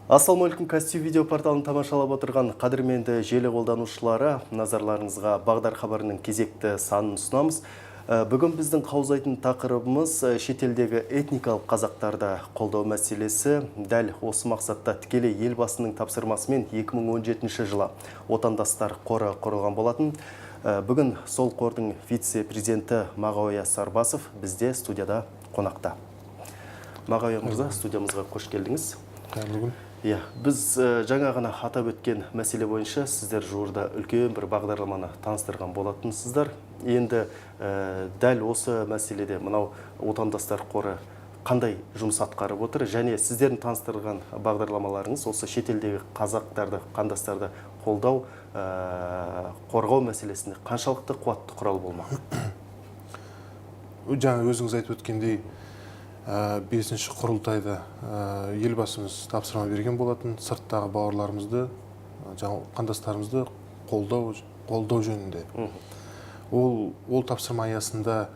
Ассалаумағалейкум, кәсіби видео порталын тамашалап отырған қадірменді желі қолданушылары, назарларыңызға Бағдар хабарының кезекті санын ұсынамыз. Бүгін біздің қаузайтын тақырыбымыз шетелдегі этникалық қазақтарды қолдау мәселесі. Дәл осы мақсатта тікелей елбасының тапсырмасымен 2017 жылы отандастар қоры құрылған болатын. Бүгін сол қордың вице-президенті Мағауия Сарбасов бізде студияда қонақта. Мағауия мырза, студиямызға қош келдіңіз. Біз жаңа ғана атап өткен мәселе бойынша сіздер жуырда үлкен бір бағдарламаны таныстырған болатынсыздар. Енді дәл осы мәселеде мынау отандастар қоры қандай жұмыс атқарып отыр, және сіздердің таныстырған бағдарламаларыңыз осы шетелдегі қазақтарды, қандастарды қолдау, қорғау мәселесінде қаншалықты қуатты құрал болмақ? Жаңа өзіңіз айтып өткендей, 5-ші құрылтайда елбасымыз тапсырма берген болатын, сырттағы бауырларымызды, қандастарымызды қолдау жөнінде. Ол тапсырма аясында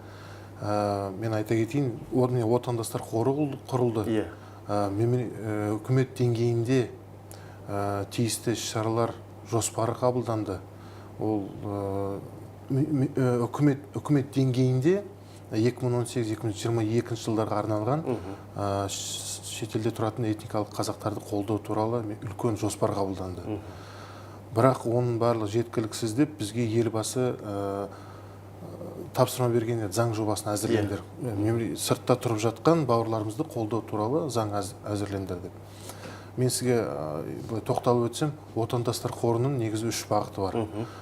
мен айта кетейін, отандастар қоры құрылды. Үкімет деңгейінде тиісті шаралар жоспары қабылданды. Ол үкімет деңгейінде 2018-2022 жылдарға арналған шетелде тұратын этникалық қазақтарды қолдау туралы үлкен жоспар қабылданды. Бірақ оның барлығы жеткіліксіз деп бізге елбасы тапсырма берген заң жобасын әзірлендер. Сыртта тұрып жатқан бауырларымызды қолдау туралы заң әзірлендер деп. Мен сізге тоқталып өтсем, отандастар қорының негізі 3 бағыты бар.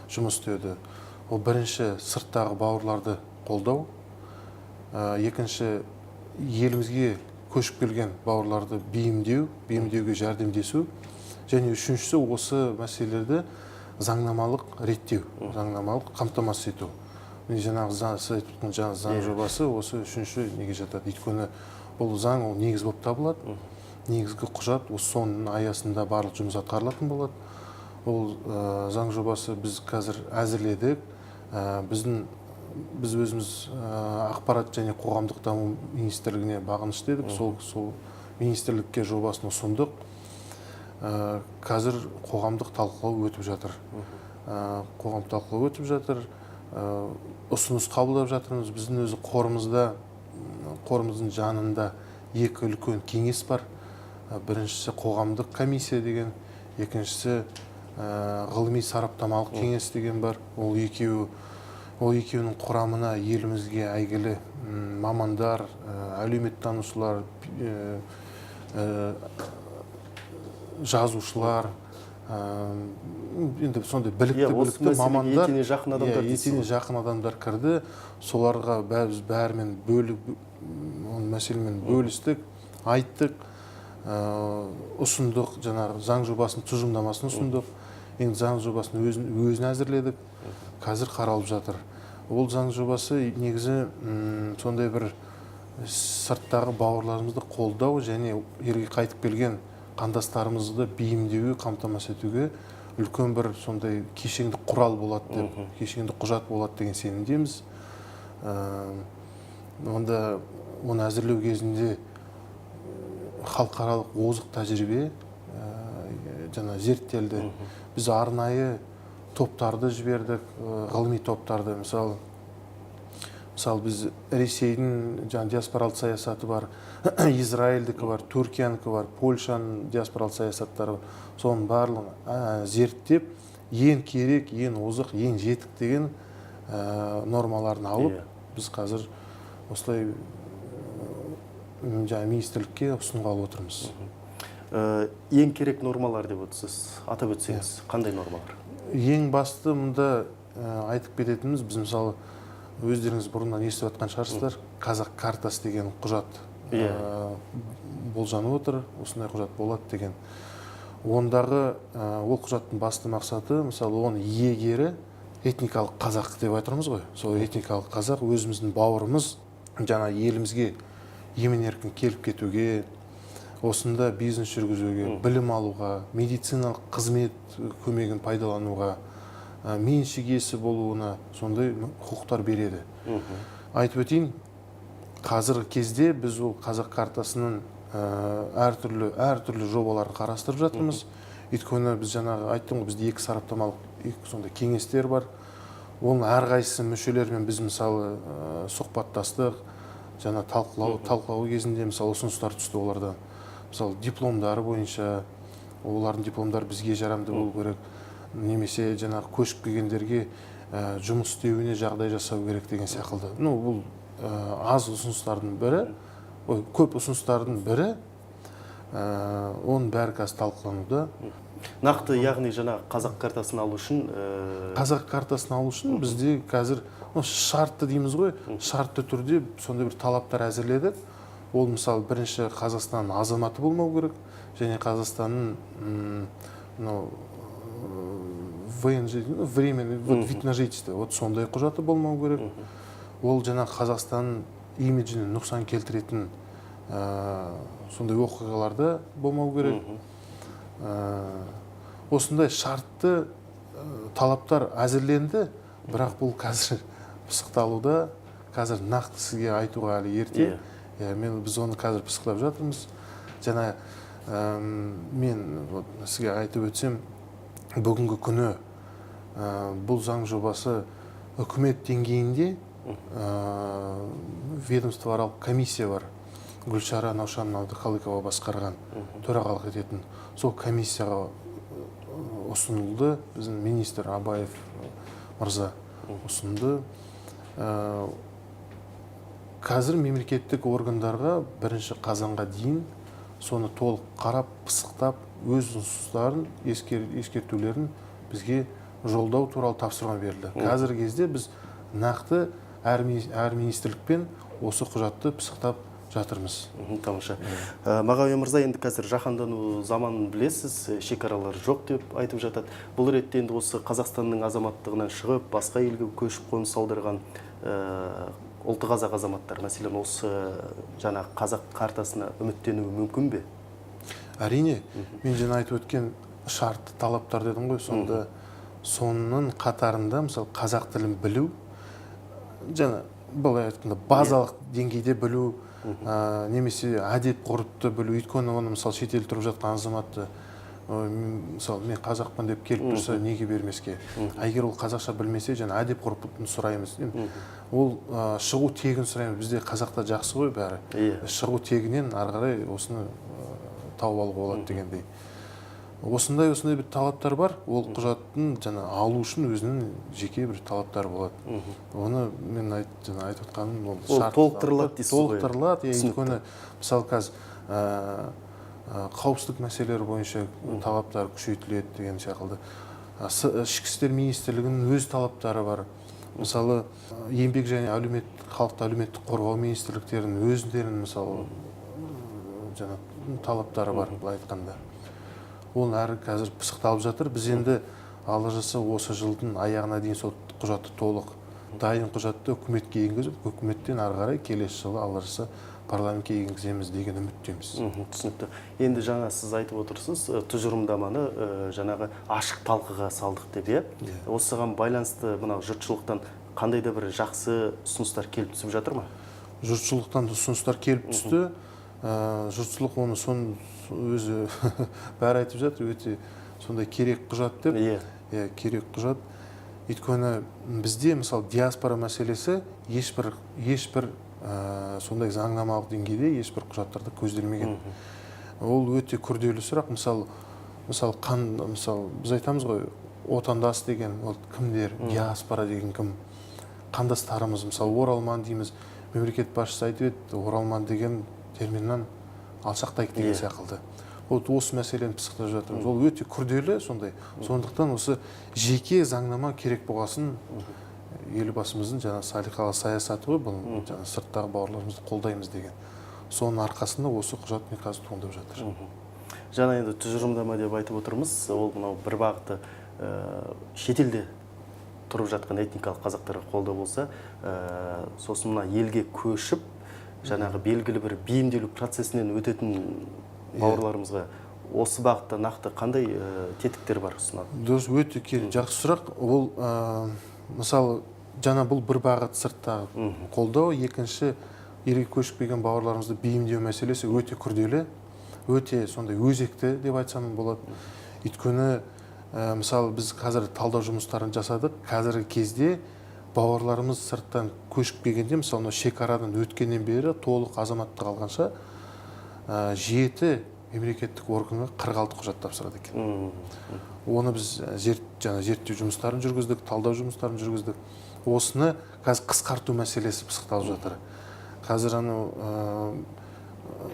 Жұмыс істеуді. Ол бірінші сырттағы бауырларды қолдау. Екінші, елімізге көшіп келген бауырларды бейімдеуге жәрдемдесу. Және үшіншісі, осы мәселелерді заңнамалық реттеу, заңнамалық қамтамасыз ету. Жаңағы заң жобасы осы үшінші неге жатады. Өйткені бұл заң негіз болып табылады. Негізгі құжат соның аясында барлық жұмыс атқарылатын болады. Ол заң жобасы біз қазір әзірледік. Біз өзіміз ақпарат және қоғамдық даму министрлігіне бағынышты едік. Сол министрлікке жобасын ұсындық. Қазір қоғамдық талқылау өтіп жатыр. Ұсыныс қабылдап жатырмыз. Біздің өзі қорымыздың жанында 2 үлкен кеңес бар. Біріншісі қоғамдық комиссия деген, екіншісі ғылыми сараптамалық кеңес деген бар. Ол екеуінің құрамына елімізге әйгілі мамандар, әлеуметтанушылар, жазушылар, енді сондай білікті мамандар, етене жақын адамдар кірді. Соларға бәрімен мәселемен бөлістік, айттық, ұсындық, жаңағы заң жобасының тұжырымдамасын ұсындық. Енді заң жобасын өзін әзірледік. Қазір қаралып жатыр. Ол заң жобасы негізі сондай бір сырттағы бауырларымызды қолдау және елге қайтып келген қандастарымызды бейімдеуге, қамтамасыз етуге үлкен бір сондай кешенді құрал болады деп, кешенді құжат болады деген сенімдеміз. Онда оны әзірлеу кезінде халықаралық озық тәжірибе зерттелді. Біз арнайы топтарды жібердік, ғылыми топтарды. Мысалы біз Ресейдің диаспоралық саясаты бар, Израильдікі бар, Түркиянікі бар, Польшаның диаспоралық саясаттары бар. Соның барлығын зерттеп, ең керек, ең озық, ең жетік деген нормаларын алып, біз қазір осылай министрлікке ұсынғалы отырмыз. Ең керек нормалар деп отырсыз, атап өтсеңіз, қандай нормалар? Ең басты мұнда айтып кететініміз, біз мысалы өздеріңіз бұрыннан естіп жатқан шығарсыздар, қазақ картасы деген құжат болжанып отыр, осындай құжат болады деген. Ондағы ол құжаттың басты мақсаты, мысалы оның иегері этникалық қазақ деп айтырмыз ғой. Сол этникалық қазақ өзіміздің бауырымыз, жаңа елімізге емен-еркін келіп кетуге, осында бизнес жүргізуге, білім алуға, медициналық қызмет көмегін пайдалануға, меншік иесі болуына сондай құқықтар береді. Айтып өтейін, қазіргі кезде біз ол қазақ картасының әртүрлі жобалар қарастырып жатырмыз. Өйткені біз жаңағы айттым ғой, бізде 2 сараптамалық сондай кеңестер бар. Оның әрқайсысы мүшелерімен біз мысалы сұхбаттастық, жаңа талқылау кезінде мысалы ұсыныстар түсті олардан. Мысалы дипломдары бойынша, олардың дипломдары бізге жарамды болу керек, немесе жаңағы көшіп келгендерге жұмыс істеуіне жағдай жасау керек деген секілді. Бұл аз ұсыныстардың бірі, көп ұсыныстардың бірі, оның бәрі қазір талқылануда. Нақты, яғни жаңа қазақ картасын алу үшін қазақ картасын алу үшін бізде қазір шартты дейміз ғой, шартты түрде сондай бір талаптар әзірледік. Ол мысалы бірінші Қазақстанның азаматы болмау керек, және Қазақстанның временный вид на жительство, сондай құжаты болмау керек. Ол жаңа Қазақстанның имиджіне нұқсан келтіретін сондай оқиғаларда болмау керек. Осындай шартты талаптар әзірленді, бірақ бұл қазір пысықталуда, қазір нақты сізге айтуға әлі ерте. Біз оны қазір пысықтап жатырмыз. Жаңа мен сізге айтып өтсем, бүгінгі күні бұл заң жобасы үкімет деңгейінде ведомствоаралық комиссия бар. Гүлшара Наушанова Абдықалықова басқарған, төрағалық ететін. Сол комиссияға ұсынылды, біздің министр Абаев мырза ұсынды. Қазір мемлекеттік органдарға 1 қазанға дейін соны толық қарап, пысықтап, өз ұсыныстарын, ескертулерін бізге жолдау туралы тапсырма берілді. Қазіргі кезде біз нақты әр министрлікпен осы құжатты пысықтап жатырмыз. Тамаша. Мағауия мырза, енді қазір жаһандану заманын білесіз, шекаралар жоқ деп айтып жатады. Бұл ретте енді осы Қазақстанның азаматтығынан шығып, басқа елге көшіп қоныс аударған ұлты қазақ азаматтар, мәселен осы жаңа қазақ картасына үміттенуі мүмкін бе? Әрине, мен жаңа айтып өткен шартты талаптар дедім ғой, сонда соның қатарында мысалы қазақ тілін білу, жаңа былай айтқанда базалық деңгейде білу, немесе әдеп ғұрыпты білу. Өйткені оны мысалы шетел тұрып жатқан азаматты мысалы мен қазақпын деп келіп тұрса неге бермеске? Егер ол қазақша білмесе, жаңа әдеп ғұрпын сұраймыз. Ол шығу тегін сұраймыз. Бізде қазақта жақсы ғой бәрі. Шығу тегінен ары қарай осыны тауып алуға болады дегендей. Осындай бір талаптар бар. Ол құжаттың жаңа алу үшін өзінің жеке бір талаптары болады. Оны мен айтып отқаным, ол толықтырылады дейсіз ғой. Толықтырылады. Өйткені мысалы қазір қауіпсіздік мәселелері бойынша талаптар күшейтіледі деген секілді. Ішкі істер министрлігінің өз талаптары бар. Мысалы еңбек және халықты әлеуметтік қорғау министрліктерінің өздерінің мысалы жаңа талаптары бар, былай айтқанда. Ол әрі қазір пысықталып жатыр. Біз енді алғашқысы осы жылдың аяғына дейін сол құжатты толық дайын құжатты үкіметке енгізіп, үкіметтен ары қарай келесі жылы алғашқысы парламентке енгіземіз деген үміттеміз. Түсінікті. Енді жаңа сіз айтып отырсыз, тұжырымдаманы жаңағы ашық талқыға салдық деп, осыған байланысты мынау жұртшылықтан қандай да бір жақсы ұсыныстар келіп түсіп жатыр ма? Жұртшылықтан ұсыныстар келіп түсті. Жұртшылық оны өзі бәрі айтып жатыр, өте сондай керек құжат деп. Керек құжат. Өйткені бізде мысалы диаспора мәселесі ешбір сондай заңнамалық деңгейде ешбір құжаттарда көзделмеген. Ол өте күрделі сұрақ. Мысалы біз айтамыз ғой, отандас деген ол кімдер, диаспора деген кім, қандастарымыз, мысалы оралман дейміз. Мемлекет басшысы айтып еді, оралман деген терминнен алшақтайық деген секілді. Осы мәселені пысықтап жатырмыз. Ол өте күрделі сондай. Сондықтан осы жеке заңнама керек болғасын елбасымыздың жаңа салиқалы саясаты ғой, бұл жаңа сырттағы бауырларымызды қолдаймыз деген. Соның арқасында осы құжат мен қазір туындап жатыр. Жаңа енді тұжырымдама деп айтып отырмыз. Ол мынау бір бағыты шетелде тұрып жатқан этникалық қазақтарға қолдау болса, сосын мына елге көшіп, жаңағы белгілі бір бейімделу процесінен өтетін бауырларымызға осы бағытта нақты қандай тетіктер бар ұсынады? Дұрыс, өте жақсы сұрақ. Ол мысалы жаңа бұл бір бағыт сырттағы қолдау, екінші елге көшіп келген бауырларымызды бейімдеу мәселесі өте күрделі, өте сондай өзекті деп айтсам болады. Өйткені мысалы біз қазір талдау жұмыстарын жасадық. Қазіргі кезде бауырларымыз сырттан көшіп келгенде, мысалы шекарадан өткеннен бері толық азаматтық алғанша 7 мемлекеттік органға 46 құжат тапсырады екен. Оны біз зерттеу жұмыстарын жүргіздік, талдау жұмыстарын жүргіздік. Осыны қазір қысқарту мәселесі пысықталып жатыр. Қазір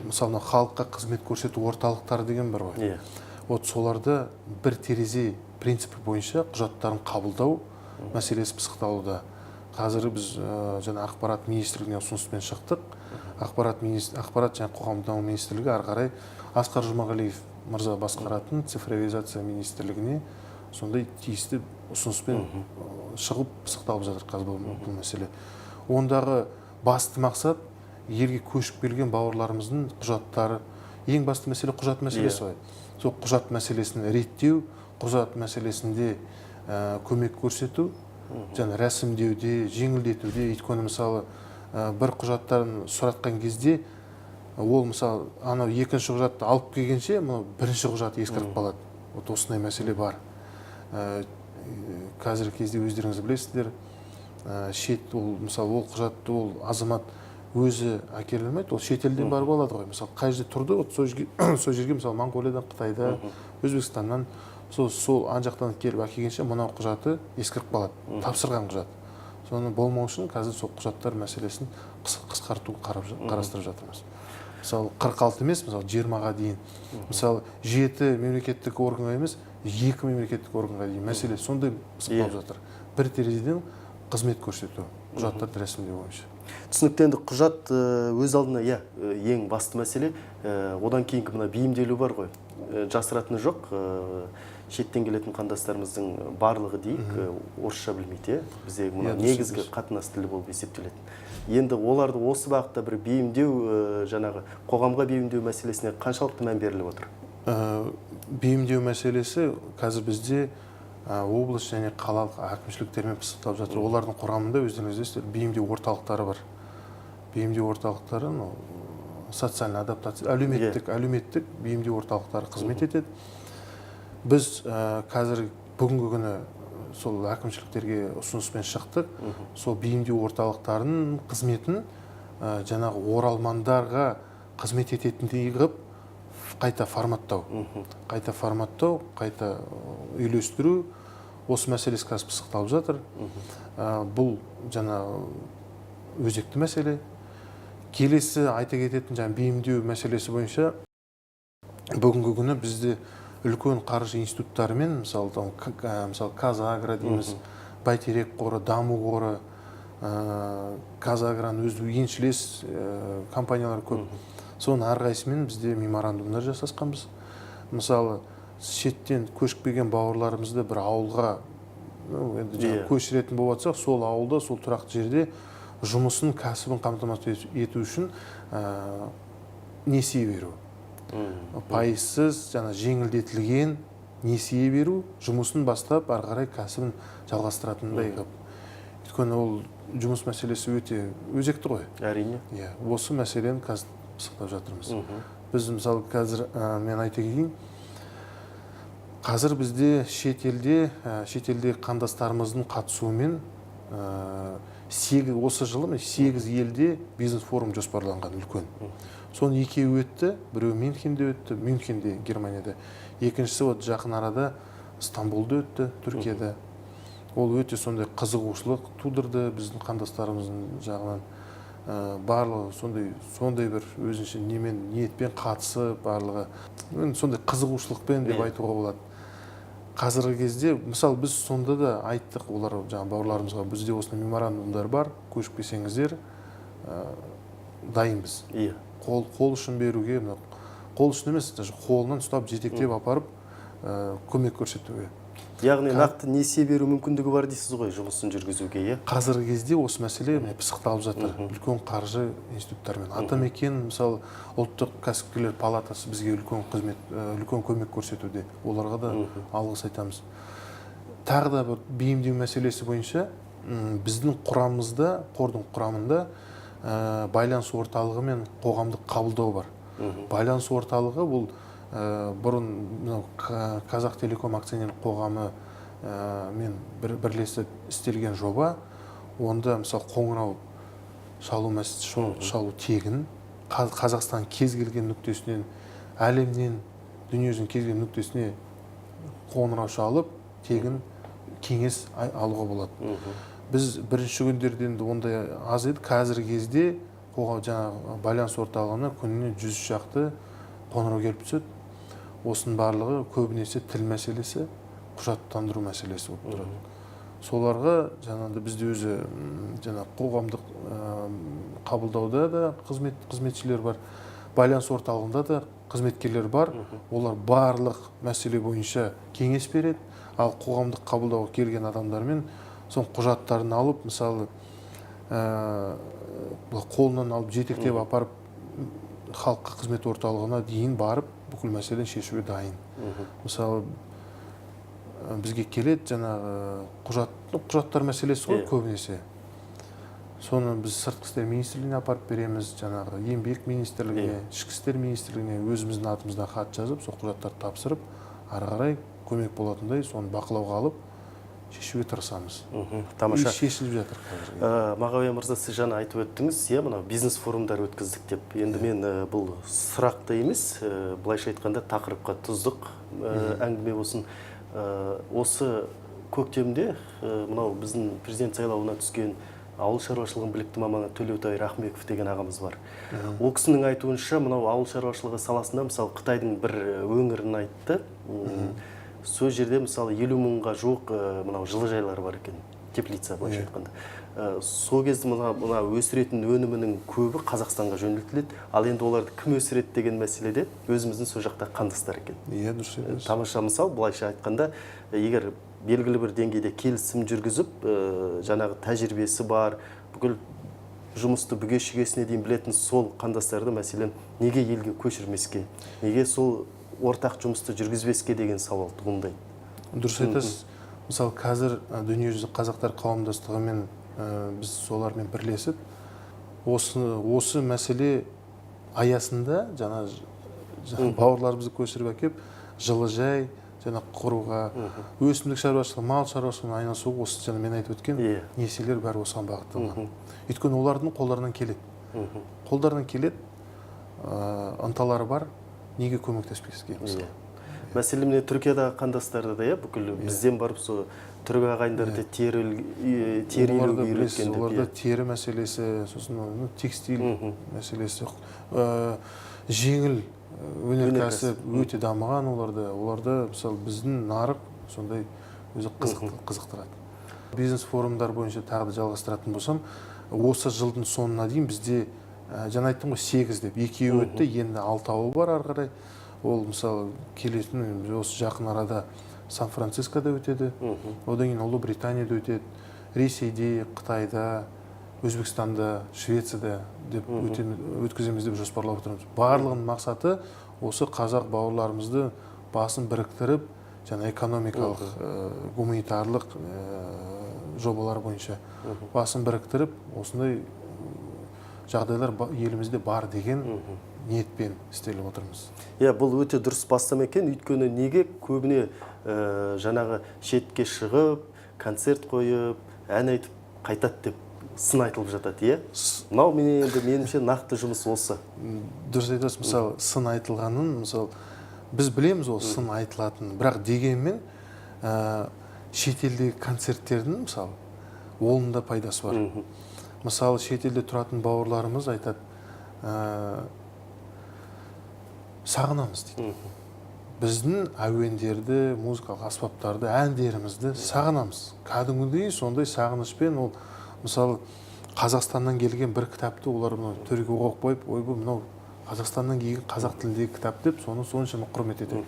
мысалы халыққа қызмет көрсету орталықтары деген бар ғой. Вот соларды бір терезе принципі бойынша құжаттарын қабылдау мәселесі пысықталуда. Қазір біз ақпарат министрлігіне ұсыныспен шықтық. Ақпарат және қоғамдық даму министрлігі ары қарай Асқар Жұмағалиев мырза басқаратын цифровизация министрлігіне сондай тиісті ұсыныспен шығып пысықталып жатыр қазір бұл мәселе. Ондағы басты мақсат елге көшіп келген бауырларымыздың құжаттары. Ең басты мәселе құжат мәселесі ғой. Сол құжат мәселесін реттеу, құжат мәселесінде көмек көрсету, және рәсімдеуде, жеңілдетуде. Өйткені мысалы бір құжаттарын сұратқан кезде ол мысалы анау екінші құжатты алып келгенше бірінші құжат ескіріп қалады. Вот осындай мәселе бар. Қазіргі кезде өздеріңіз білесіздер, шет ол мысалы ол құжатты ол азамат өзі әкеле алмайды, ол шетелден барып алады ғой. Мысалы қай жерде тұрды, сол жерге мысалы Монғолиядан, Қытайда, Өзбекстаннан сол ан жақтан келіп әкелгенше мынау құжаты ескіріп қалады, тапсырған құжат. Соны болмау үшін қазір сол құжаттар мәселесін қысқартуға қарастырып жатырмыз. Мысалы 46 емес, мысалы 20-ға дейін. Мысалы 7 мемлекеттік органға емес, 2 мемлекеттік органға дейін мәселе сондай пысықталып жатыр. Бір терезеден қызмет көрсету, құжаттарды рәсімдеу бойынша. Түсінікті. Енді құжат өз алдына ең басты мәселе. Одан кейінгі мына бейімделу бар ғой. Жасыратыны жоқ. Шеттен келетін қандастарымыздың барлығы дейік, орысша білмейді. Бізде негізгі қатынас тілі болып есептеледі. Енді оларды осы бағытта бір бейімдеу, жаңағы қоғамға бейімдеу мәселесіне қаншалықты мән беріліп отыр? Бейімдеу мәселесі қазір бізде облыс және қалалық әкімшіліктермен пысықталып жатыр. Олардың құрамында өздеріңіз білесіздер, бейімдеу орталықтары бар. Бейімдеу орталықтары социальный адаптация, әлеуметтік бейімдеу орталықтары қызмет етеді. Біз қазір бүгінгі күні сол әкімшіліктерге ұсыныспен шықтық. Сол бейімдеу орталықтарының қызметін жаңағы оралмандарға қызмет ететіндей қылып қайта форматтау, қайта үйлестіру, осы мәселесі қазір пысықталып жатыр. Бұл жаңа өзекті мәселе. Келесі айта кететін жаңа бейімдеу мәселесі бойынша бүгінгі күні бізде үлкен қаржы институттарымен, мысалы Қазагро дейміз, Бәйтерек қоры, Даму қоры, Қазагроның өзі еншілес компаниялар көп. Соның әрқайсымен бізде меморандумдар жасасқанбыз. Мысалы, шеттен көшіп келген бауырларымызды бір ауылға көшіретін болып жатсақ, сол ауылда, сол тұрақты жерде жұмысын, кәсібін қамтамасыз ету үшін несие беру. Пайызсыз, жеңілдетілген несие беру, жұмысын бастап, ары қарай кәсібін жалғастыратындай қылып. Өйткені ол жұмыс мәселесі өте өзекті ғой. Әрине. Осы мәселені қазір пысықтап жатырмыз. Біз мысалы қазір мен айта кетейін, қазір бізде шетелде қандастарымыздың қатысуымен осы жылы 8 елде бизнес форум жоспарланған үлкен. Соның 2 өтті, біреу Мюнхенде өтті, Мюнхенде, Германияда. Екіншісі жақын арада Стамбулда өтті, Түркияда. Ол өте сондай қызығушылық тудырды біздің қандастарымыздың жағынан. Барлығы сондай бір өзінше ниетпен қатысы барлығы. Сондай қызығушылықпен деп айтуға болады. Қазіргі кезде, мысалы біз сонда да айттық олар бауырларымызға, бізде осындай меморандумдар бар, көшіп келсеңіздер, дайынбыз. Қол ұшын беруге, қол ұшын емес, қолынан ұстап жетектеп апарып көмек көрсетуге. Яғни нақты несие беру мүмкіндігі бар дейсіз ғой жұмысын жүргізуге. Қазіргі кезде осы мәселе пысықталып жатыр. Үлкен қаржы институттарымен. Атамекен, мысалы, ұлттық кәсіпкерлер палатасы бізге үлкен көмек көрсетуде. Оларға да алғыс айтамыз. Тағы да бейімдеу мәселесі бойынша біздің құрамымызда, қордың құрамында байланыс орталығы мен қоғамдық қабылдау бар. Байланыс орталығы бұл бұрын Қазақтелеком акционерлік қоғамы мен бірлесіп істелген жоба. Онда мысалы қоңырау шалу тегін. Қазақстан кез келген нүктесінен, әлемнен дүниежүзінің кез келген нүктесіне қоңырау шалып тегін кеңес алуға болады. Біз бірінші күндерден ондай аз еді. Қазіргі кезде жаңағы байланыс орталығына күніне 100 шақты қоңырау келіп түседі. Осының барлығы көбінесе тіл мәселесі, құжаттандыру мәселесі болып тұрады. Соларға жаңағыда бізде өзі қоғамдық қабылдауда да қызметшілер бар, байланыс орталығында да қызметкерлер бар. Олар барлық мәселе бойынша кеңес береді. Ал қоғамдық қабылдауға келген адамдармен соң құжаттарын алып, мысалы қолынан алып жетектеп апарып халыққа қызмет орталығына дейін барып бүкіл мәселені шешуге дайын. Мысалы бізге келеді жаңағы құжаттар мәселесі ғой көбінесе. Соны біз сыртқы істер министрлігіне апарып береміз, жаңағы еңбек министрлігіне, ішкі істер министрлігіне өзіміздің атымыздан хат жазып, сол құжаттарды тапсырып, ары қарай көмек болатындай соны бақылауға алып шешуге тырысамыз. Тамаша. Шешіліп жатыр қазір. Мағауия мырза, сіз жаңа айтып өттіңіз, мынау бизнес форумдар өткіздік деп. Енді мен бұл сұрақты емес, былайша айтқанда тақырыпқа тұздық әңгіме болсын. Осы көктемде мынау біздің президент сайлауына түскен ауыл шаруашылығын білікті маманы Төлеутай Рахмеков деген ағамыз бар. Ол кісінің айтуынша мынау ауыл шаруашылығы саласында мысалы Қытайдың бір өңірін айтты. Сол жерде мысалы 50 мыңға жуық мынау жылыжайлар бар екен, теплица былайша айтқанда. Сол кезде мына өсіретін өнімінің көбі Қазақстанға жөнелтіледі. Ал енді оларды кім өсіреді деген мәселеде өзіміздің сол жақта қандастар екен. Иә, дұрыс айтасыз. Тамаша мысал, былайша айтқанда, егер белгілі бір деңгейде келісім жүргізіп, жаңағы тәжірибесі бар, бүкіл жұмысты бүге-шігесіне дейін білетін сол қандастарды мәселен неге елге көшірмеске, неге сол ортақ жұмысты жүргізбеске деген сауал туындайды. Дұрыс айтасыз. Мысалы, қазір дүниежүзілік қазақтар қауымдастығымен біз солармен бірлесіп, осы мәселе аясында жаңа бауырларымызды көшіріп әкеп, жылыжай құруға, өсімдік шаруашылығы, мал шаруашылығына айналысуға осы жаңа мен айтып өткен несиелер бәрі осыған бағытталған. Өйткені олардың қолдарынан келеді. Қолдарынан келеді, ынталары бар, неге көмектеспеске мысалы. Мәселен, міне Түркиядағы қандастарды да, бүкіл бізден барып сол түрік ағайындарды тері илеуге үйреткен. Оларда тері мәселесі, сосын текстиль мәселесі, жеңіл өнеркәсіп өте дамыған оларда мысалы біздің нарық сондай өзі қызықтырады. Бизнес форумдар бойынша тағы да жалғастыратын болсам, осы жылдың соңына дейін бізде жаңа айттым ғой 8 деп, 2 өтті, енді 6-ауы бар ары қарай. Ол мысалы келетін осы жақын арада Сан-Францискода өтеді, одан кейін Ұлыбританияда өтеді, Ресейде, Қытайда, Өзбекстанда, Швецияда деп өткіземіз деп жоспарлап отырмыз. Барлығының мақсаты осы қазақ бауырларымызды басын біріктіріп, жаңа экономикалық, гуманитарлық жобалар бойынша басын біріктіріп, осындай жағдайлар елімізде бар деген ниетпен істеліп отырмыз. Бұл өте дұрыс бастам екен, өйткені неге көбіне жаңағы шетке шығып, концерт қойып, ән айтып қайтады деп сын айтылып жатады, Мынау меніңше нақты жұмыс осы. Дұрыс айтасыз, мысалы, сын айтылғанын, мысалы, біз білеміз ол сын айтылатынын, бірақ дегенмен шетелдегі концерттердің, мысалы, оның да пайдасы бар. Мысалы, шетелде тұратын бауырларымыз айтады, сағынамыз дейді. Біздің әуендерді, музыкалық аспаптарды, әндерімізді сағынамыз. Кәдімгідей сондай сағынышпен ол, мысалы, Қазақстаннан келген бір кітапты олар төрге оқып қойып, ойбай, мынау Қазақстаннан келген қазақ тіліндегі кітап деп, соны соншама құрмет етеді.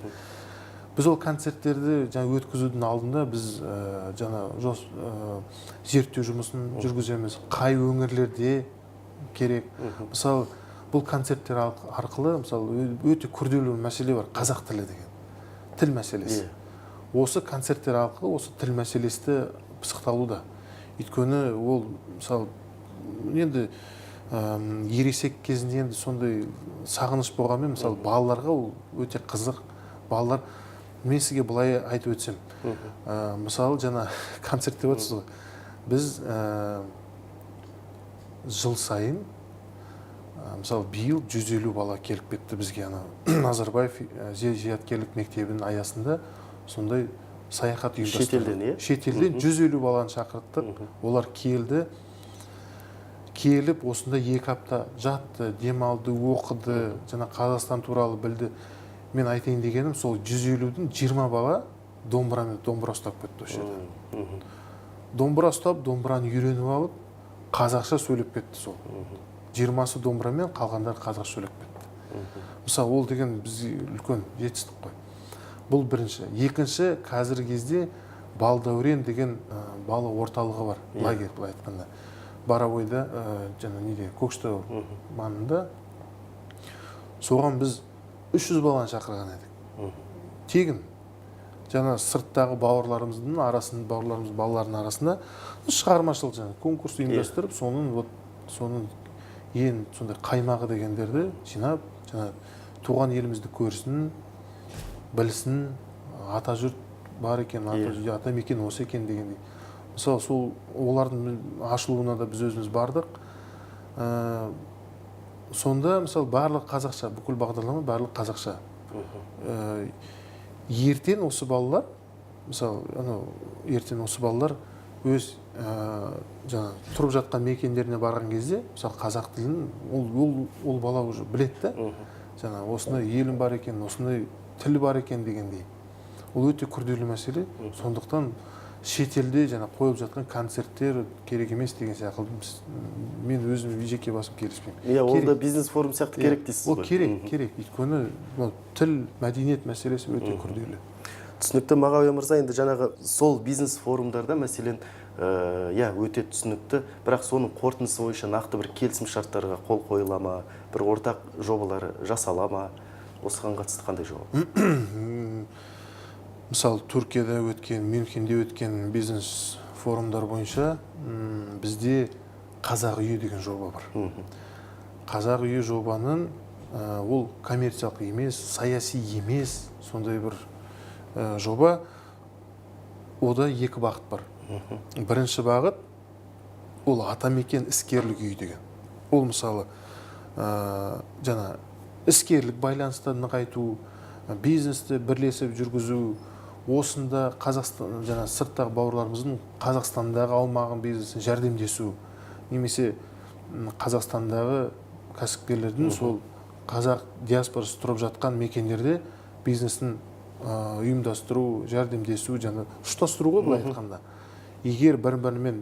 Біз ол концерттерді өткізудің алдында біз зерттеу жұмысын жүргіземіз. Қай өңірлерде керек. Мысалы, бұл концерттер арқылы өте күрделі мәселе бар, қазақ тілі деген. Тіл мәселесі. Осы концерттер арқылы осы тіл мәселесі пысықталуда. Өйткені ол, мысалы, енді ересек кезінде енді сондай сағыныш болғанмен мысалы балаларға ол өте қызық. Балалар, мен сізге былай айтып өтсем, мысалы жаңа концерт деп отырсыз ғой, біз жыл сайын мысалы биыл 150 бала келіп кетті бізге. Назарбаев зияткерлік мектебінің аясында сондай саяхат ұйымдастырдық. Шетелден 150 баланы шақырттық. Олар келіп осында 2 апта жатты, демалды, оқыды, жаңа Қазақстан туралы білді. Мен айтайын дегенім, сол 150-дің 20 бала домбыра ұстап кетті осы жерде. Домбыра ұстап, домбыраны үйреніп алып, қазақша сөйлеп кетті сол. 20-сы домбырамен, қалғандар қазақша сөйлеп кетті. Мысалы, ол деген бізге үлкен жетістік қой. Бұл бірінші. Екінші, қазіргі кезде Балдәурен деген бала орталығы бар, лагерь былай айтқанда. Барабойда, жаңа неде, Көкшетау маңында. Соған біз 300 баланы шақырған едік. Тегін. Жаңа сырттағы бауырларымыздың балалардың арасында шығармашылық жаңа конкурс ұйымдастырып, соның ең сондай қаймағы дегендерді жинап, жаңа туған елімізді көрсін, білсін, ата жұрт бар екен, ата мекен осы екен дегендей. Мысалы, сол олардың ашылуына да біз өзіміз бардық. Сонда, мысалы, барлық қазақша, бүкіл бағдарлама барлық қазақша. Ертең осы балалар, мысалы, ертең осы балалар өз жаңа тұрып жатқан мекендеріне барған кезде, мысалы, қазақ тілін ол бала уже білетті. Жаңа осындай елім бар екен, осындай тіл бар екен дегендей. Ол өте күрделі мәселе. Сондықтан шетелде жаңа қойылып жатқан концерттер керек емес деген сияқты мен өзім жеке басым келіспеймін. Ол да бизнес форум сияқты керек дейсіз ғой. Ол керек. Өйткені тіл, мәдениет мәселесі өте күрделі. Түсінікті Мағауия мырза, енді жаңағы сол бизнес форумдарда мәселен өте түсінікті, бірақ соның қорытындысы бойынша нақты бір келісім шарттарға қол қойыла ма, бір ортақ жобалар жасала ма, осыған қатысты қандай жауап? Мысалы, Түркияда өткен, Мюнхенде өткен бизнес форумдар бойынша бізде Қазақ үйі деген жоба бар. Қазақ үйі жобаның ол коммерциялық емес, саяси емес, сондай бір жоба. Ода 2 бағыт бар. Бірінші бағыт ол атамекен іскерлік үйі деген. Ол мысалы жаңа іскерлік байланысты нығайту, бизнесті бірлесіп жүргізу, осында Қазақстан, жаңа сырттағы бауырларымыздың Қазақстандағы аумағын бизнесін жәрдемдесу, немесе Қазақстандағы кәсіпкерлердің сол қазақ диаспорасы тұрып жатқан мекендерде бизнесін ұйымдастыру, жәрдемдесу, жаңа ұштастыру ғой былай айтқанда. Егер бір-бірімен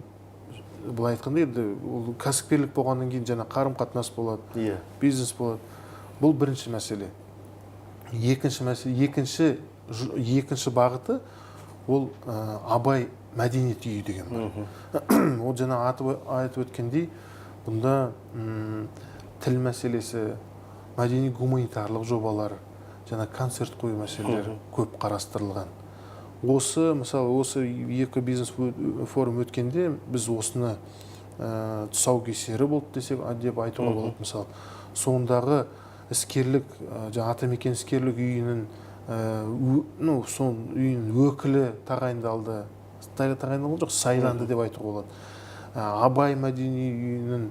былай айтқанда енді ол кәсіпкерлік болғаннан кейін жаңа қарым-қатынас болады, бизнес болады. Бұл бірінші мәселе. Екінші бағыты ол Абай мәдениет үйі деген бар. Ол жаңа айтып өткендей, бұнда тіл мәселесі, мәдени гуманитарлық жобалар, жаңа концерт қою мәселелері көп қарастырылған. Мысалы, осы 2 бизнес форум өткенде біз осыны тұсаукесері болды деп айтуға болады. Мысалы, соңындағы іскерлік, атамекен іскерлік үйінің өкілі тағайындалды. Тағайындалды жоқ, сайланды деп айтуға болады. Абай мәдени үйінің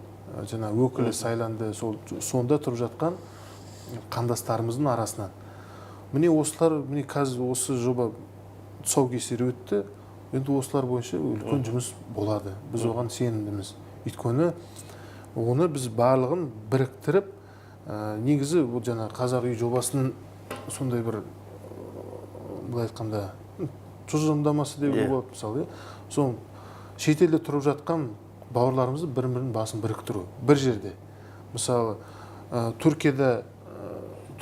өкілі сайланды. Сонда тұрып жатқан қандастарымыздың арасынан. Міне қазір осы жоба тұсаукесері өтті. Енді осылар бойынша үлкен жұмыс болады. Біз оған сенімдіміз. Өйткені оны біз барлығын біріктіріп, негізі жаңа Қазақ үй жобасының сондай бір былай айтқанда тұжырымдамасы деуге болады. Мысалы, сол шетелде тұрып жатқан бауырларымызды бір-бірінің басын біріктіру бір жерде. Мысалы,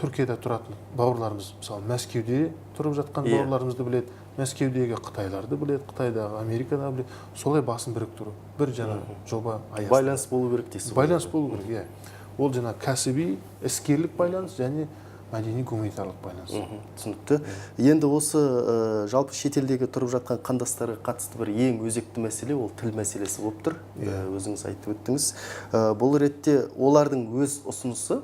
Түркияда тұратын бауырларымыз, мысалы, Мәскеуде тұрып жатқан бауырларымызды біледі, Мәскеудегі қытайларды біледі, Қытайдағы, Америкада біледі. Солай басын біріктіру. Бір жаңа жоба аясында. Байланыс болу керек дейсіз. Байланыс болу керек, Ол жаңа кәсіби, іскерлік байланыс және мәдени гуманитарлық байланыс. Түсінікті. Енді осы жалпы шетелдегі тұрып жатқан қандастарға қатысты бір ең өзекті мәселе ол тіл мәселесі болып тұр. Өзіңіз айтып өттіңіз. Бұл ретте олардың өз ұсынысы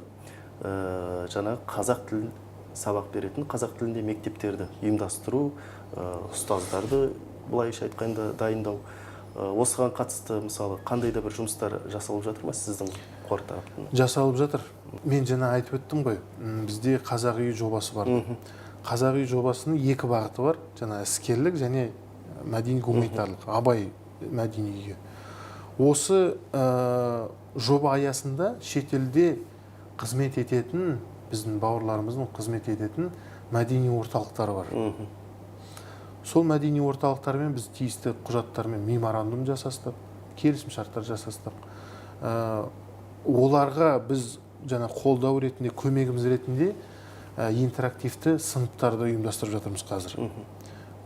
жаңағы қазақ тілін сабақ беретін, қазақ тілінде мектептерді ұйымдастыру, ұстаздарды былайша айтқанда дайындау. Осыған қатысты мысалы қандай да бір жұмыстар жасалып жатыр ма сіздің қор тарапынан? Жасалып жатыр. Мен жаңа айтып өттім ғой, бізде қазақ үйі жобасы бар. Қазақ үйі жобасының екі бағыты бар, жаңа іскерлік және мәдени гуманитарлық, абай мәдени үйі. Осы жоба аясында шетелде қызмет ететін, біздің бауырларымыздың қызмет ететін мәдени орталықтары бар. Сол мәдени орталықтармен біз тиісті құжаттармен меморандум жасастық, келісім шарттар жасастық. Оларға біз жаңа қолдау ретінде, көмегіміз ретінде интерактивті сыныптарды ұйымдастырып жатырмыз қазір.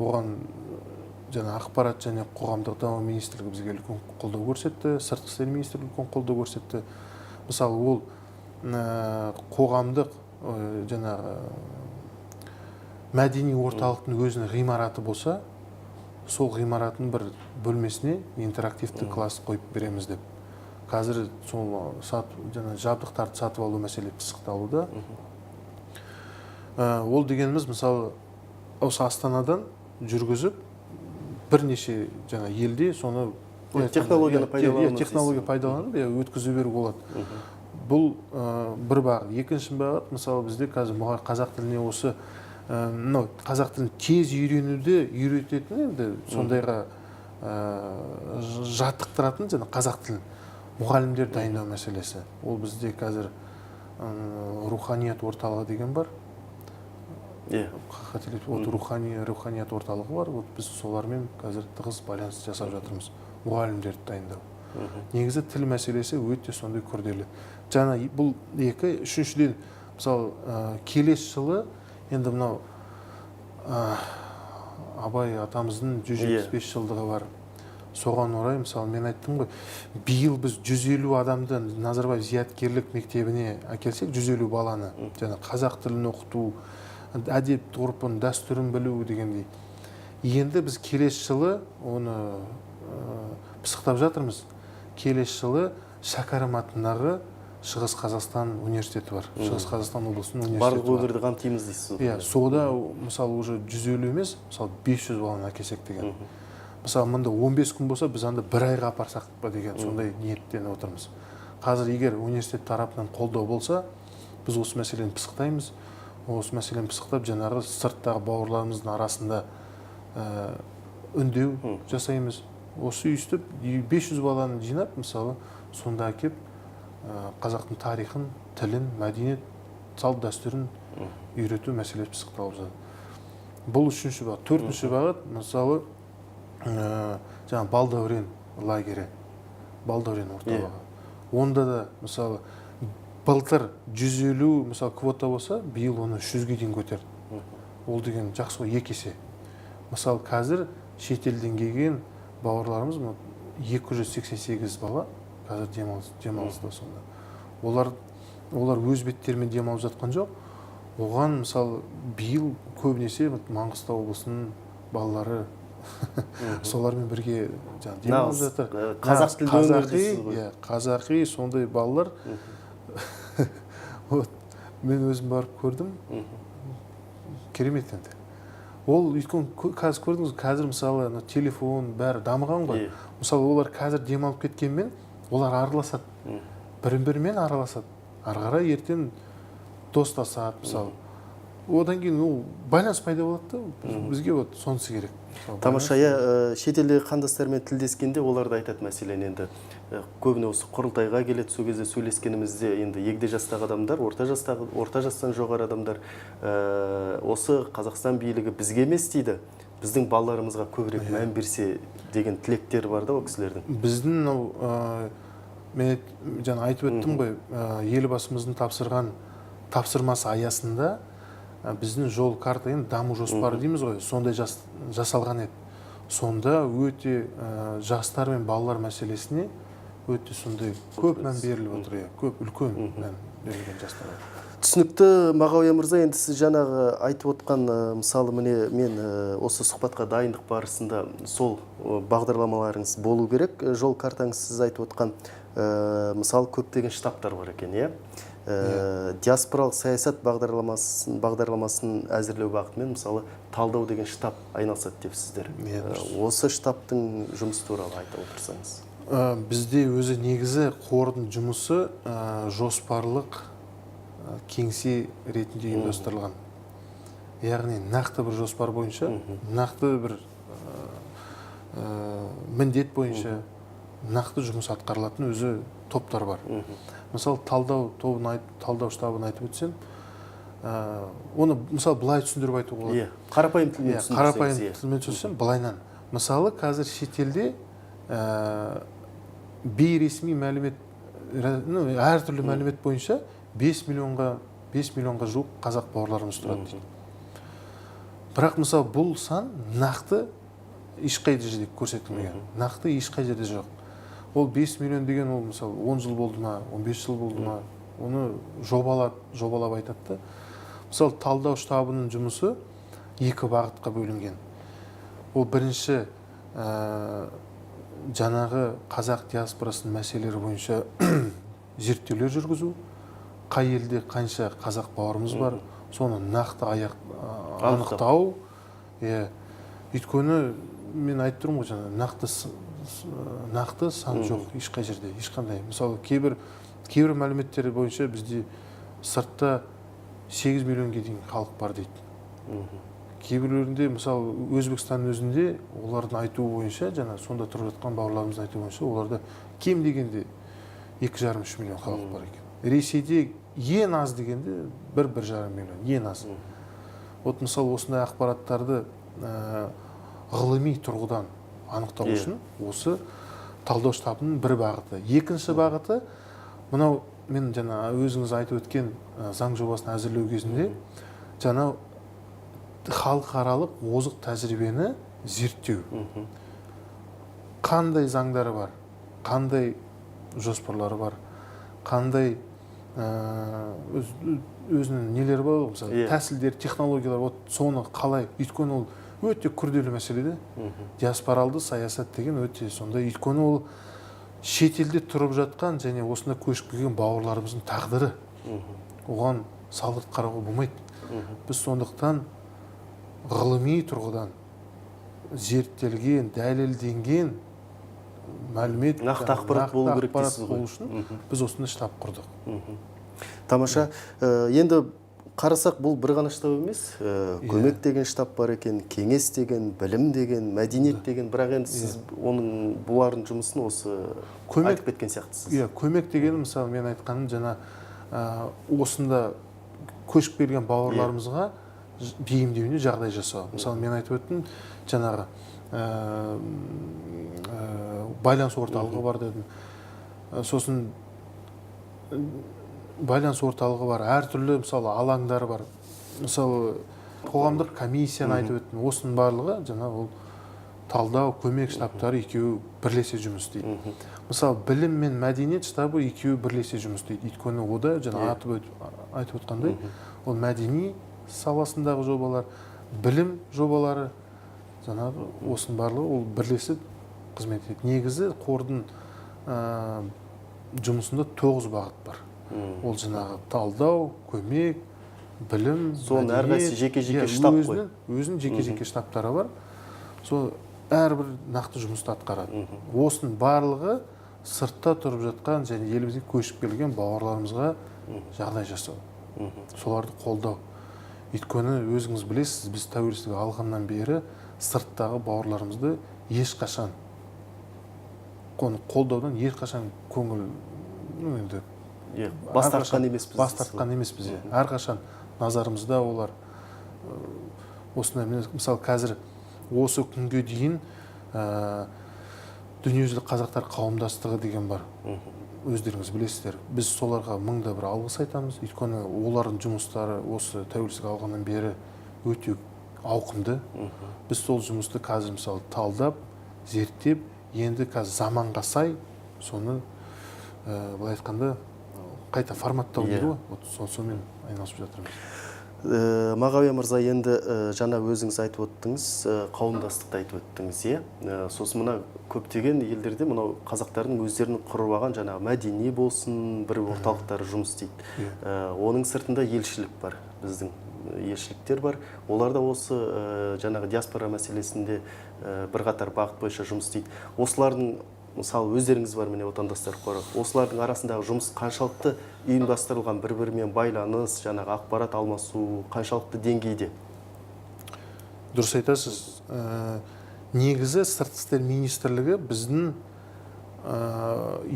Оған жаңа ақпарат және қоғамдық даму министрлігі бізге үлкен қолдау көрсетті, сыртқы істер министрлігі үлкен қолдау көрсетті. Мысалы, ол қоғамдық жаңа мәдени орталықтың өзінің ғимараты болса, сол ғимараттың бір бөлмесіне интерактивті класс қойып береміз деп. Қазір сол жабдықтарды сатып алу мәселе пысықталуда. Ол дегеніміз, мысалы, осы Астанадан жүргізіп, бірнеше елде соны технология пайдаланып өткізу беру болады. Бұл бір бағыт. Екінші бағыт, мысалы, бізде қазір қазақ тіліне осы қазақ тілін тез үйренуді үйрететін, енді сондайға жаттықтыратын қазақ тілін мұғалімдер дайындау мәселесі. Ол бізде қазір руханият орталығы деген бар. Руханият орталығы бар. Біз солармен қазір тығыз байланыс жасап жатырмыз. Мұғалімдерді дайындау. Негізі тіл мәселесі өте сондай күрделі. Жаңа бұл екі, үшіншіден, мысалы, келесі жылы енді мынау Абай атамыздың 175 жылдығы бар. Соған орай, мысалы, мен айттым ғой, биыл біз 150 адамды Назарбаев зияткерлік мектебіне әкелсек, 150 баланы, қазақ тілін оқыту, әдеп ғұрпын, дәстүрін білу дегендей. Енді біз келесі жылы оны пысықтап жатырмыз. Келесі жылы Шәкәрім атындағы Шығыс Қазақстан университеті бар. Шығыс Қазақстан облысының университеті бар. Барлық өңірді қамтимыз дейсіз. Сода, мысалы, уже 150 емес, мысалы, 500 баланы әкелсек деген. Мысалы, мұнда 15 күн болса, біз анда бір айға апарсақ па деген сондай ниеттеніп отырмыз. Қазір егер университет тарапынан қолдау болса, біз осы мәселені пысықтаймыз. Осы мәселені пысықтап, жаңағы сырттағы бауырларымыздың арасында үндеу жасаймыз. Осы үйістіп 500 баланы жинап, мысалы, сонда әкеп қазақтың тарихын, тілін, мәдениет, салт дәстүрін үйрету мәселесі пысықталып жатыр. Бұл үшінші бағыт. Төртінші бағыт, мысалы, Балдәурен лагері, Балдәурен орталығы. Онда да, мысалы, былтыр 150, мысалы, квота болса, биыл оны 300-ге дейін көтерді. Ол деген жақсы ғой, 2 есе. Мысалы, қазір шетелден келген бауырларымыз 288 бала қазір демалысында сонда. Олар өз беттерімен демалып жатқан жоқ. Оған, мысалы, биыл көбінесе Маңғыстау облысының балалары солармен бірге демалып жатыр. Қазақ тілді өңірдесіз ғой. Қазақи сондай балалар. Мен өзім барып көрдім. Керемет енді. Ол өйткені қазір көрдіңіз, қазір мысалы телефон бәрі дамыған ғой. Мысалы, олар қазір демалып кеткенмен олар араласады. Бірін-бірімен араласады. Арғара ертең достасады, мысалы. Одан кейін байланыс пайда болады да, бізге сонысы керек. Тамаша, шетелдегі қандастармен тілдескенде оларды айтады мәселен енді. Көбіне осы құрылтайға келеді, сол кезде сөйлескенімізде енді егде жастағы адамдар, орта жастан жоғары адамдар осы Қазақстан билігі бізге емес дейді, біздің балаларымызға көбірек мән берсе деген тілектер бар да ол кісілердің. Біздің мен жаңа айтып өттім ғой, елбасымыздың тапсырған тапсырмасы аясында біздің жол карта, даму жоспары дейміз ғой, сондай жасалған еді. Сонда өте жастар мен балалар мәселесіне өте сондай көп мән беріліп отыр, көп үлкен мән берілген жастарға. Түсінікті Мағауия мырза, енді сіз жаңағы айтып отқан, мысалы міне мен осы сұхбатқа дайындық барысында сол бағдарламаларыңыз болу керек. Жол картаңыз сіз айтып отқан, мысалы көптеген штабтар бар екен, иә? Диаспоралық саясат бағдарламасын әзірлеу бағытымен, мысалы талдау деген штаб айналысады депсіздер. Осы штабтың жұмысы туралы айта отырсаңыз. Бізде өзі негізі қордың жұмысы жоспарлық кеңсе ретінде ұйымдастырылған. Яғни нақты бір жоспар бойынша, нақты бір міндет бойынша нақты жұмыс атқарылатын өзі топтар бар. Мысалы талдау штабын айтып өтсем, оны мысалы былай түсіндіріп айтуға болады. Қарапайым тілмен түсіндірсеңіз. Қарапайым тілмен түсіндірсем, былайынан. Мысалы қазір шетелде бейресми мәлімет, әртүрлі мәлімет бойынша 5 миллионға жуық қазақ бауырларымыз тұрады дейді. Бірақ мысалы бұл сан нақты ешқай жерде көрсетілмеген. Нақты ешқай жерде жоқ. Ол 5 миллион деген ол мысалы 10 жыл болды ма, 15 жыл болды ма, оны жобалап айтады. Мысалы талдау штабының жұмысы 2 бағытқа бөлінген. Ол бірінші жаңағы қазақ диаспорасының мәселелері бойынша зерттеулер жүргізу, қай елде қанша қазақ бауырымыз бар, соны нақты анықтау. Өйткені мен айтып тұрмын ғой, нақты сан жоқ ешқай жерде, ешқандай. Мысалы кейбір мәліметтер бойынша бізде сыртта 8 миллионға дейін халық бар дейді. Кейбіреулерінде, мысалы Өзбекстанның өзінде олардың айтуы бойынша, сонда тұрып жатқан бауырларымыздың айтуы бойынша, оларда кем дегенде 2,5-3 миллион халық бар екен. Ресейде ең аз дегенде 1,5 миллион, ең аз. Вот мысалы осындай ақпараттарды ғылыми тұрғыдан анықтау үшін осы талдау штабының бір бағыты. Екінші бағыты, мынау мен өзіңіз айтып өткен заң жобасын әзірлеу кезінде халықаралық озық тәжірибені зерттеу. Қандай заңдары бар, қандай жоспарлары бар, қандай өзінің нелері бар, мысалы тәсілдер, технологиялар, соны қалай, өйткені ол өте күрделі мәселе. Диаспоралды саясат деген өте сондай, өйткені ол шетелде тұрып жатқан және осында көшіп келген бауырларымыздың тағдыры. Оған салғырт қарауға болмайды. Біз сондықтан ғылыми тұрғыдан зерттелген, дәлелденген мәлімет, нақты ақпарат болу керек дейсіз ғой. Үшін біз осында штаб құрдық. Тамаша. Енді қарасақ, бұл бір ғана штаб емес, көмек деген штаб бар екен, кеңес деген, білім деген, мәдениет деген, бірақ енді сіз бұлардың жұмысын осы айтып кеткен сияқтысыз. Көмек деген, мысалы мен айтқаным, осында көшіп келген бауырларымызға бейімдеуіне жағдай жасау. Мысалы мен айтып өттім, жаңағы байланыс орталығы бар дедім. Сосын байланыс орталығы бар, әртүрлі мысалы алаңдары бар. Мысалы қоғамдық комиссияны айтып өттім. Осының барлығы ол талдау, көмек штабтары екеуі бірлесе жұмыс істейді. Мысалы білім мен мәдениет штабы екеуі бірлесе жұмыс істейді. Өйткені ода айтып өткандай, ол мәдени саласындағы жобалар, білім жобалары, осының барлығы ол бірлесіп қызмет етеді. Негізі қордың жұмысында 9 бағыт бар. Ол талдау, көмек, білім, соның әрқайсысы жеке-жеке штаб қой. Өзінің жеке-жеке штабтары бар. Сол әрбір нақты жұмысты атқарады. Осының барлығы сыртта тұрып жатқан және елімізге көшіп келген бауырларымызға жағдай жасау. Соларды қолдау. Өйткені өзіңіз білесіз, біз тәуелсіздік алғаннан бері сырттағы бауырларымызды ешқашан қолдаудан ешқашан көңіл бас тартқан емеспіз. Әрқашан назарымызда олар осындай. Мысалы қазір осы күнге дейін дүниежүзілік қазақтар қауымдастығы деген бар. Өздеріңіз білесіздер. Біз соларға мыңда бір алғыс айтамыз. Өйткені олардың жұмыстары осы тәуелсіздік алғаннан бері өте ауқымды. Біз сол жұмысты қазір мысалы талдап, зерттеп, енді қазір заманға сай соны былай айтқанда қайта форматтау дейді ғой, вот сонымен айналысып жатырмыз. Мағауия мырза, енді жаңа өзіңіз айтып өттіңіз, қауымдастықты айтып өттіңіз, сосын мына көптеген елдерде мынау қазақтардың өздерінің құрып алған жаңағы мәдени болсын, бір орталықтары жұмыс істейді. Оның сыртында елшілік бар, біздің елшіліктер бар. Олар да осы жаңағы диаспора мәселесінде бірқатар бағыт бойынша жұмыс істейді. Осылардың мысалы өздеріңіз бар, міне отандастар қоры. Осылардың арасындағы жұмыс қаншалықты ұйымдастырылған, бір-бірімен байланыс, жаңағы ақпарат алмасу қаншалықты деңгейде? Дұрыс айтасыз. Негізі сыртқы істер министрлігі біздің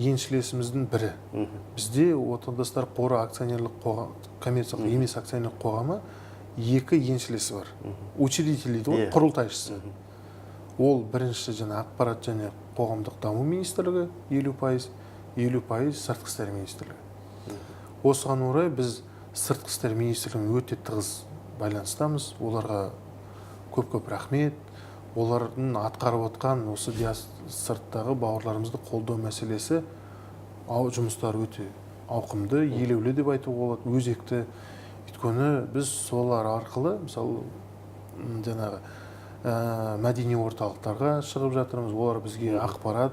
еншілесіміздің бірі. Бізде отандастар қоры акционерлік қоғам, коммерциялық емес акционерлік қоғамы екі еншілесі бар. Учредитель дейді ғой, құрылтайшысы. Ол бірінші жаңа ақпарат және қоғамдық даму министрлігі 50%, 50% сыртқы істер министрлігі. Осыған орай біз сыртқы істер министрлігімен өте тығыз байланыстамыз. Оларға көп-көп рахмет. Олардың атқарып отқан осы сырттағы бауырларымызды қолдау мәселесі жұмыстары өте ауқымды, елеулі деп айтуға болады, өзекті. Өйткені біз солар арқылы, мысалы, жаңағы мәдени орталықтарға шығып жатырмыз. Олар бізге ақпарат,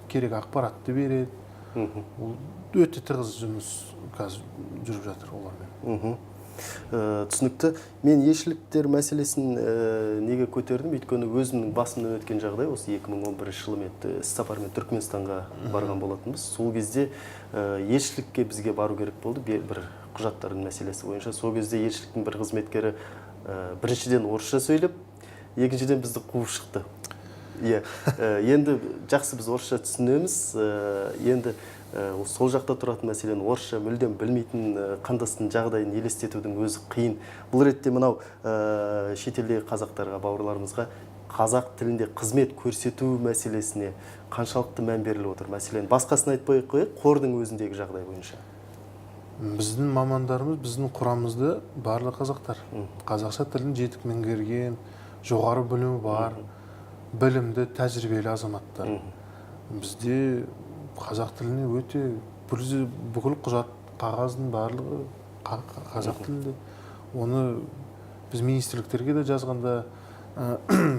керек ақпаратты береді. Ол өте тығыз жұмыс қазір жүріп жатыр олармен. Түсінікті. Мен елшіліктер мәселесін неге көтердім? Өйткені өзімнің басымнан өткен жағдай осы 2011 жылы іссапармен Түркменстанға барған болатынбыз. Сол кезде елшілікке бізге бару керек болды, бір құжаттардың мәселесі бойынша. Сол кезде елшіліктің бір қызметкері біріншіден орысша сөйлеп, екіншіден бізді қуып шықты. Енді жақсы біз орысша түсінеміз. Енді сол жақта тұратын мәселені орысша мүлдем білмейтін қандастың жағдайын елестетудің өзі қиын. Бұл ретте мынау шетелдегі қазақтарға, бауырларымызға қазақ тілінде қызмет көрсету мәселесіне қаншалықты мән беріліп отыр? Мәселен, басқасын айтпай қойып, қордың өзіндегі жағдай бойынша. Біздің мамандарымыз, біздің құрамымызды барлық қазақтар. Қазақша тілін жетік меңгерген, жоғары білімі бар, білімді, тәжірибелі азаматтар. Бізде қазақ тіліне өте бүкіл құжат қағаздың барлығы қазақ тілінде. Оны біз министрліктерге де жазғанда,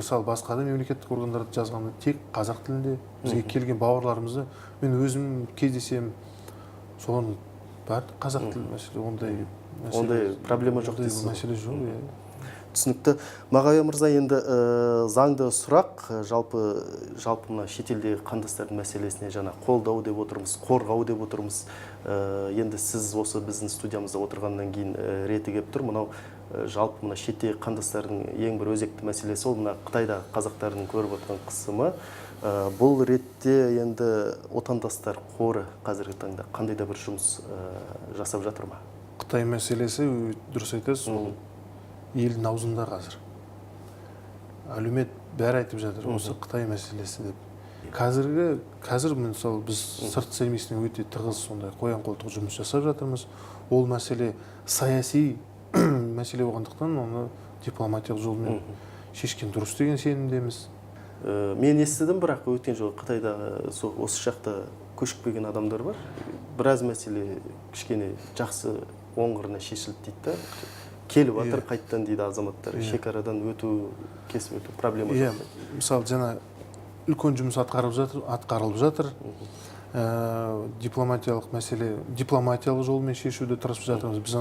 мысалы басқа да мемлекеттік органдарды жазғанда тек қазақ тілінде. Бізге келген бауырларымызды мен өзім кездесем, соның бәрі қазақ тілі мәселе. Ондай проблема жоқ дейсіз. Мәселе жоқ. Түсінікті. Мағауия мырза, енді заңды сұрақ, жалпы мына шетелдегі қандастардың мәселесіне жаңа қолдау деп отырмыз, қорғау деп отырмыз. Енді сіз осы біздің студиямызда отырғаннан кейін реті келіп тұр. Мынау жалпы мына шеттегі қандастардың ең бір өзекті мәселесі ол мына Қытайда қазақтардың көріп отырған қысымы. Бұл ретте енді отандастар қоры қазіргі таңда қандай да бір жұмыс жасап жатыр ма? Қытай мәселесі, дұрыс айтасыз, ол елдің аузында қазір. Әлеумет бәрі айтып жатыр, осы Қытай мәселесі деп. Қазір мысалы біз сыртқы істер министрлігіне өте тығыз сондай қоян-қолтық жұмыс жасап жатырмыз. Ол мәселе саяси мәселе болғандықтан оны дипломатиялық жолмен шешкен дұрыс деген сенімдеміз. Мен естідім, бірақ өткен жолы Қытайда осы жақта көшіп келген адамдар бар. Біраз мәселе кішкене жақсы оңғырына шешілді дейді. Келіп атыр қайттан дейді азаматтар. Шекарадан кесіп өту проблема жоқ. Мысалы, жаңа үлкен жұмыс атқарылып жатыр. Дипломатиялық мәселе, дипломатиялық жолмен шешуді тырысып жатырмыз. Біз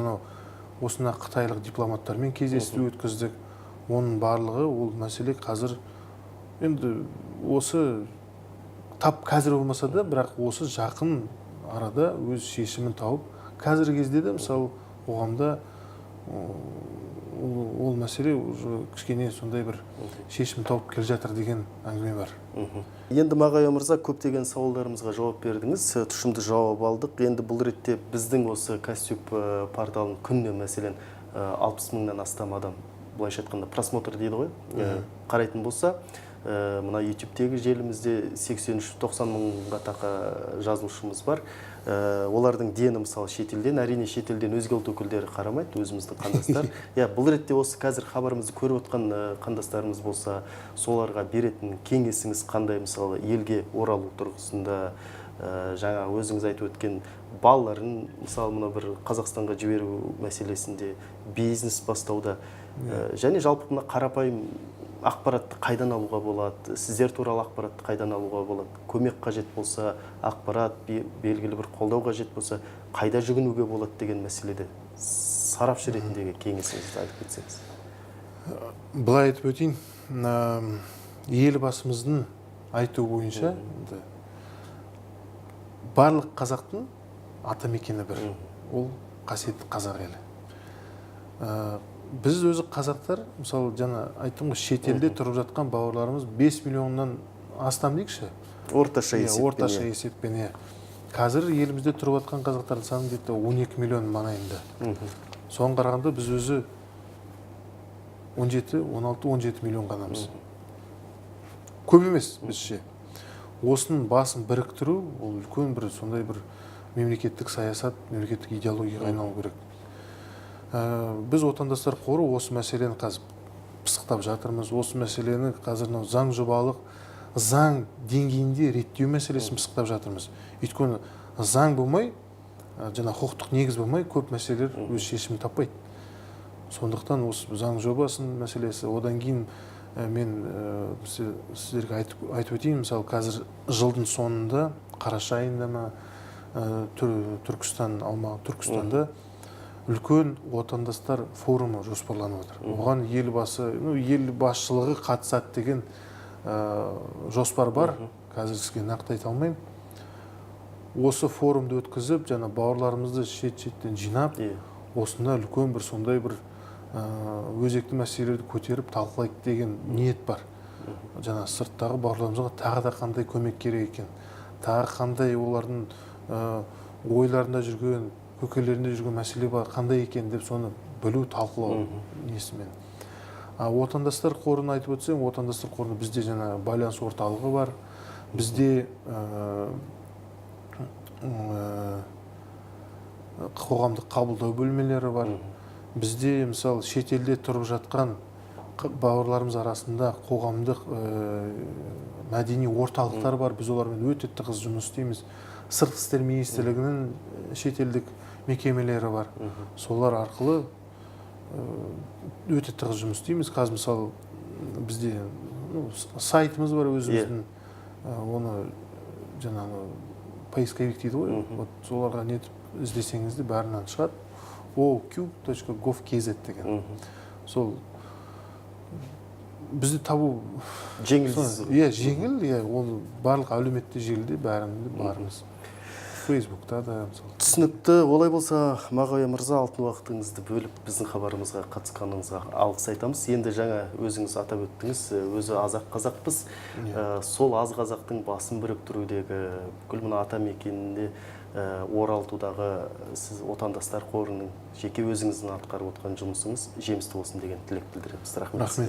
осына қытайлық дипломаттармен кездесу өткіздік. Оның барлығы ол мәселе қазір енді осы қазір болмаса да, бірақ осы жақын арада өз шешімін тауып, қазіргі кезде де мысалы қоғамда ол мәселе кішкене сондай бір шешім тауып келе жатыр деген әңгіме бар. Енді Мағауия мырза, көптеген сауалдарымызға жауап бердіңіз, тұшымды жауап алдық. Енді бұл ретте біздің осы Кастюб порталының күніне мәселен 60 мыңнан астам адам, былайша айтқанда просмотр дейді ғой, қарайтын болса, мына YouTube-тегі желімізде 83-90 мыңға тақа жазылушымыз бар. Олардың дені мысалы шетелден, әрине шетелден өзге ұлт өкілдері қарамайды, өзіміздің қандастар. Бұл ретте осы қазір хабарымызды көріп отқан қандастарымыз болса, соларға беретін кеңесіңіз қандай, мысалы елге оралу тұрғысында, жаңа өзіңіз айтып өткен балаларын мысалы мына бір Қазақстанға жіберу мәселесінде, бизнес бастауда және жалпы мына қарапайым ақпаратты қайдан алуға болады, сіздер туралы ақпаратты қайдан алуға болады, көмек қажет болса, ақпарат белгілі бір қолдау қажет болса, қайда жүгінуге болады деген мәселеде сарапшы ретіндегі кеңесіңізді айтып кетсеңіз. Былай айтып өтейін, елбасымыздың айтуы бойынша барлық қазақтың атамекені бір, ол қасиетті қазақ елі. Біз өзі қазақтар, мысалы жаңа айттым ғой, шетелде тұрып жатқан бауырларымыз 5 миллионнан астам дейікші. Орташа есеппен. Орташа есеппен. Қазір елімізде тұрып жатқан қазақтардың саны где-то 12 миллион маңайында. Соған қарағанда біз өзі 16-17 миллион ғанамыз. Көп емес бізше. Осының басын біріктіру, ол үлкен бір сондай бір мемлекеттік саясат, мемлекеттік идеологияға айналу керек. Біз отандастар қоры осы мәселені қазір пысықтап жатырмыз. Осы мәселені қазір заң жобалық, заң деңгейінде реттеу мәселесін пысықтап жатырмыз. Өйткені заң болмай, жаңа құқықтық негіз болмай, көп мәселелер өз шешімін таппайды. Сондықтан осы заң жобасының мәселесі, одан кейін мен сіздерге айтып өтейін, мысалы қазір жылдың соңында, қараша айында ма, Түркістанда үлкен отандастар форумы жоспарланып отыр. Оған ел басшылығы қатысады деген жоспар бар. Қазір сізге нақты айта алмаймын. Осы форумды өткізіп, жаңа бауырларымызды шет-шеттен жинап, осында үлкен бір сондай бір өзекті мәселелерді көтеріп талқылайды деген ниет бар. Жаңа сырттағы бауырларымызға тағы да қандай көмек керек екен, тағы қандай олардың ойларында жүрген, көкелерінде жүрген мәселе бар, қандай екен деп соны білу, талқылау несімен. Отандастар қорын айтып өтсем, отандастар қорында бізде жаңа байланыс орталығы бар, бізде қоғамдық қабылдау бөлмелері бар. Бізде, мысалы, шетелде тұрып жатқан бауырларымыз арасында қоғамдық мәдени орталықтар бар. Біз олармен өте тығыз жұмыс істейміз. Сыртқы істер министрлігінің шетелдік мекемелері бар. Солар арқылы өте тығыз жұмыс істейміз. Қазір, мысалы, бізде сайтымыз бар өзіміздің. Оны жаңағы поисковик дейді ғой. Соларға нетіп іздесеңізде бәрінен шығады. oq.gov.kz деген. Сол бізді табу жеңіл. Жеңіл, ол барлық әлеуметтік желіде бәрінде барымыз. Фейсбукта да. Түсінікті. Олай болса, Мағауия мырза, алтын уақытыңызды бөліп біздің хабарымызға қатысқаныңызға алғыс айтамыз. Енді жаңа өзіңіз атап өттіңіз, өзі азақ қазақпыз. Сол аз қазақтың басын біріктірудегі бүкіл мына атамекенінде оралтудағы сіз отандастар қорының жеке өзіңіздің атқарып отқан жұмысыңыз жемісті болсын деген тілек білдіреміз. Рахмет.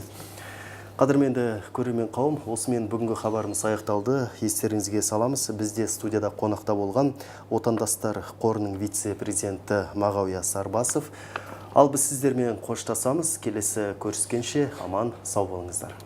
Қадірменді көрермен қауым, осымен бүгінгі хабарымыз аяқталды. Естеріңізге саламыз, бізде студияда қонақта болған отандастар қорының вице-президенті Мағауия Сарбасов. Ал біз сіздермен қоштасамыз. Келесі көріскенше аман сау болыңыздар.